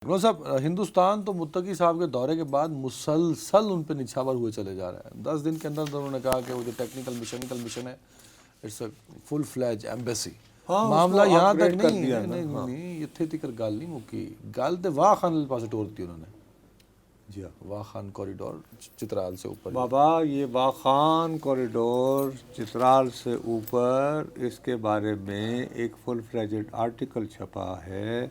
غلام صاحب، ہندوستان تو متقی صاحب کے دورے کے بعد مسلسل ان پہ نچھاور ہوئے چلے جا رہے ہیں. 10 دن کے اندر انہوں نے کہا کہ وہ جو ٹیکنیکل مشن ہے اٹس اے فل فلیج ایمبیسی. معاملہ یہاں تک نہیں اتنے تک گل نہیں مکی. گل تو واہ خان پاس ٹورتی انہوں نے. جی ہاں، واہ خان کوریڈور چترال سے اوپر. بابا یہ واہ خان کوریڈور چترال سے اوپر، اس کے بارے میں ایک فل فلیجڈ آرٹیکل چھپا ہے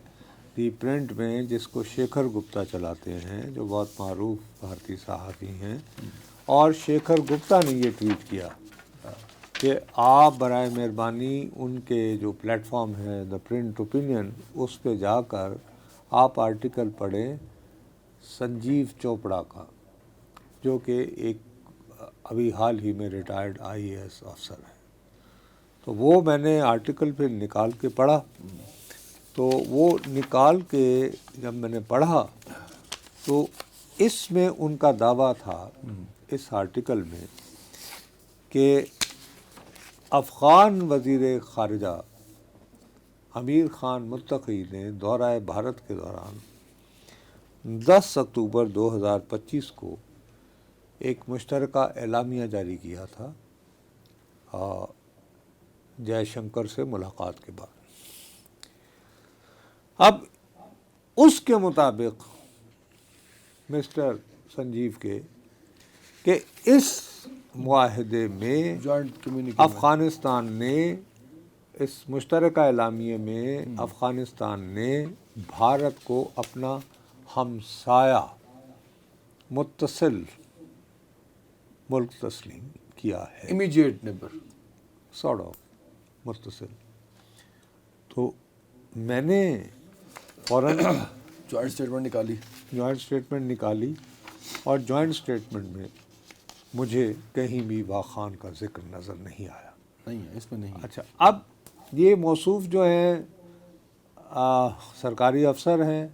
دی پرنٹ میں، جس کو شیکھر گپتا چلاتے ہیں، جو بہت معروف بھارتی صحافی ہیں. اور شیکھر گپتا نے یہ ٹویٹ کیا کہ آپ برائے مہربانی ان کے جو پلیٹ فارم ہے دا پرنٹ اوپینین، اس پہ جا کر آپ آرٹیکل پڑھیں سنجیو چوپڑا کا، جو کہ ایک ابھی حال ہی میں ریٹائرڈ IAS افسر ہے. تو وہ میں نے آرٹیکل پھر نکال کے پڑھا. تو وہ نکال کے جب میں نے پڑھا تو اس میں ان کا دعویٰ تھا اس آرٹیکل میں کہ افغان وزیر خارجہ امیر خان متقی نے دورہ بھارت کے دوران 10 اکتوبر 2025 کو ایک مشترکہ اعلامیہ جاری کیا تھا جے شنکر سے ملاقات کے بعد. اب اس کے مطابق مسٹر سنجیو کے کہ اس معاہدے میں جوائنٹ کمیونیکیشن افغانستان نے، اس مشترکہ اعلامیے میں افغانستان نے بھارت کو اپنا ہمسایہ متصل ملک تسلیم کیا ہے. امیجیٹ نیبر سارٹ آف متصل. تو میں نے فوراً جوائنٹ اسٹیٹمنٹ نکالی اور جوائنٹ اسٹیٹمنٹ میں مجھے کہیں بھی واہ خان کا ذکر نظر نہیں آیا. نہیں ہے اس میں نہیں. اچھا، اب یہ موصوف جو ہیں سرکاری افسر ہیں،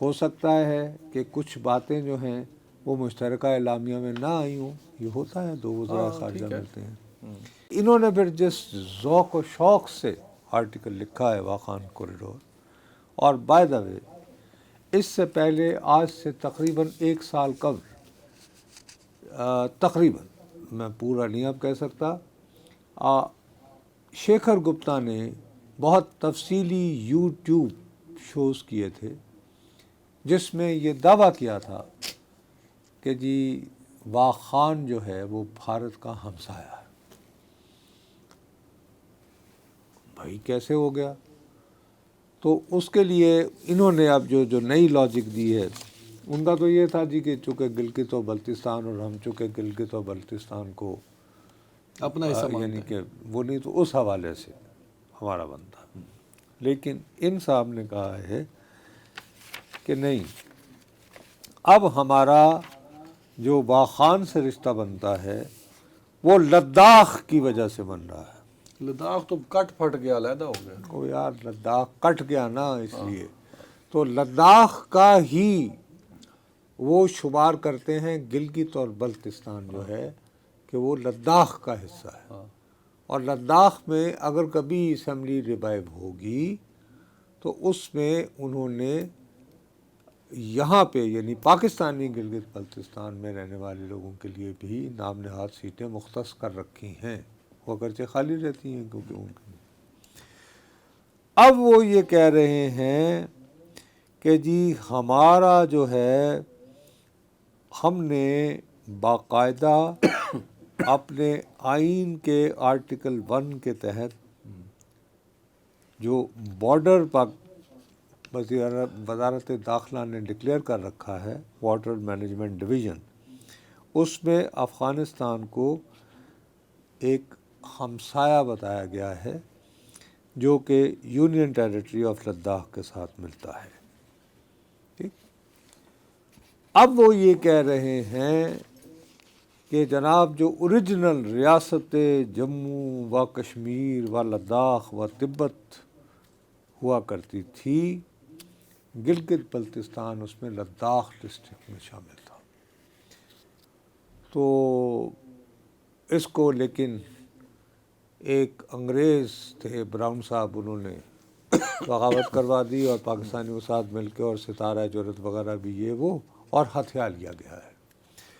ہو سکتا ہے کہ کچھ باتیں جو ہیں وہ مشترکہ اعلامیہ میں نہ آئی ہوں. یہ ہوتا ہے، دو وزراء خارجہ ملتے ہیں. انہوں نے پھر جس ذوق و شوق سے آرٹیکل لکھا ہے واہ خان کوریڈور، اور بائی دا وے اس سے پہلے آج سے تقریباً 1 سال قبل، تقریباً میں پورا نہیں اب کہہ سکتا، شیکھر گپتا نے بہت تفصیلی یوٹیوب شوز کیے تھے جس میں یہ دعویٰ کیا تھا کہ جی واہ خان جو ہے وہ بھارت کا ہمسایہ ہے. بھائی کیسے ہو گیا؟ تو اس کے لیے انہوں نے اب جو نئی لاجک دی ہے، ان کا تو یہ تھا جی کہ چونکہ گلگت و بلتستان، اور ہم چونکہ گلگت و بلتستان کو اپنا حصہ یعنی کہ وہ نہیں تو اس حوالے سے ہمارا بنتا. لیکن ان صاحب نے کہا ہے کہ نہیں، اب ہمارا جو واہ خان سے رشتہ بنتا ہے وہ لداخ کی وجہ سے بن رہا ہے. لداخ تو کٹ پھٹ گیا، علیحدہ ہو گیا. او یار لداخ کٹ گیا نا، اس لیے تو لداخ کا ہی وہ شمار کرتے ہیں گلگت اور بلتستان جو ہے کہ وہ لداخ کا حصہ ہے. اور لداخ میں اگر کبھی اسمبلی ریوائیو ہوگی تو اس میں انہوں نے یہاں پہ یعنی پاکستانی گلگت بلتستان میں رہنے والے لوگوں کے لیے بھی نام نہاد سیٹیں مختص کر رکھی ہیں، وہ اگرچہ خالی رہتی ہیں کیونکہ ان کی. اب وہ یہ کہہ رہے ہیں کہ جی ہمارا جو ہے، ہم نے باقاعدہ اپنے آئین کے آرٹیکل 1 کے تحت جو بارڈر وزارت داخلہ نے ڈکلیئر کر رکھا ہے، واٹر مینجمنٹ ڈویژن، اس میں افغانستان کو ایک ہمسایہ بتایا گیا ہے جو کہ یونین ٹیریٹری آف لداخ کے ساتھ ملتا ہے. ٹھیک. اب وہ یہ کہہ رہے ہیں کہ جناب جو اوریجنل ریاست جموں و کشمیر و لداخ و تبت ہوا کرتی تھی، گلگت بلتستان اس میں لداخ ڈسٹرکٹ میں شامل تھا. تو اس کو لیکن ایک انگریز تھے براؤن صاحب، انہوں نے بغاوت کروا دی اور پاکستانیوں کے ساتھ مل کے اور ستارہ جرت وغیرہ بھی یہ وہ اور ہتھیار لیا گیا ہے.